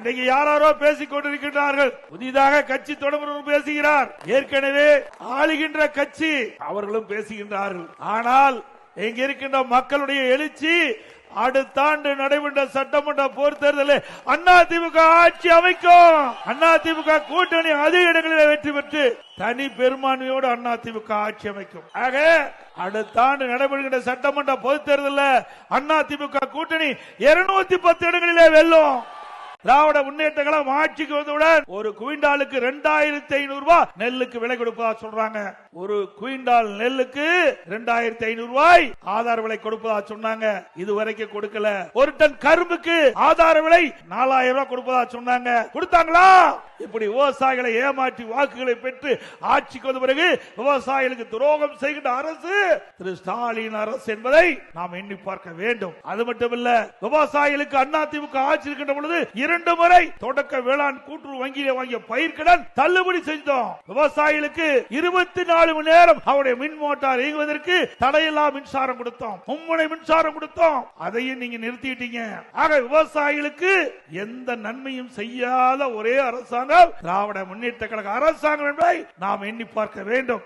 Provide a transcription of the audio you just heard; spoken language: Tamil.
இன்றைக்கு யாரோ பேசிக் கொண்டிருக்கிறார்கள். புதிதாக கட்சி தொடங்குகிறவர் பேசுகிறார். ஏற்கனவே ஆளுகின்ற கட்சி அவர்களும் பேசுகின்றார்கள். ஆனால் இங்க இருக்கின்ற மக்களுடைய எழுச்சி அடுத்த ஆண்டு நடைபெற்ற சட்டமன்ற பொது தேர்தலில் அதிமுக ஆட்சி அமைக்கும். அதிமுக கூட்டணி அதிக இடங்களில் வெற்றி பெற்று தனி பெரும்பான்மையோடு அதிமுக ஆட்சி அமைக்கும். ஆக அடுத்த ஆண்டு நடைபெறுகின்ற சட்டமன்ற பொது தேர்தலில் அதிமுக கூட்டணி 210 இடங்களிலே வெல்லும். திராவிட முன்னேற்ற கழகம் ஆட்சிக்கு வந்தவுடன் ஒரு குவிண்டாலுக்கு 2500 ரூபாய் நெல்லுக்கு விலை கொடுப்பதா சொல்றாங்க. ஒரு குவிண்டால் நெல்லுக்கு 2500 ரூபாய் ஆதார விலை கொடுப்பதா சொன்னாங்க. இதுவரைக்கும் கொடுக்கல. ஒரு டன் கரும்புக்கு ஆதார விலை 4000 ரூபாய் கொடுப்பதா சொன்னாங்க. கொடுத்தாங்களா? இப்படி விவசாயிகளை ஏமாற்றி வாக்குகளை பெற்று ஆட்சிக்கு வந்த பிறகு விவசாயிகளுக்கு துரோகம் செய்கின்ற அரசு திரு ஸ்டாலின் அரசு என்பதை நாம் எண்ணி பார்க்க வேண்டும். அது மட்டுமல்ல, விவசாயிகளுக்கு அதிமுக ஆட்சி இருக்கின்ற பொழுது 2 முறை தொடக்க வேளாண் கூட்டுறவு வங்கியிலே வாங்கிய பயிர்க்கடன் தள்ளுபடி செஞ்சோம். விவசாயிகளுக்கு 24 மணி நேரம் அவருடைய மின் மோட்டார் இயங்குவதற்கு தடையில்லா மின்சாரம் கொடுத்தோம். மும்முனை மின்சாரம் கொடுத்தோம். அதையும் நீங்க நிறுத்திட்டீங்க. ஆக விவசாயிகளுக்கு எந்த நன்மையும் செய்யாத ஒரே அரசாங்கம் திராவிட முன்னேற்ற கழக அரசாங்கம் என்பதை நாம் எண்ணி பார்க்க வேண்டும்.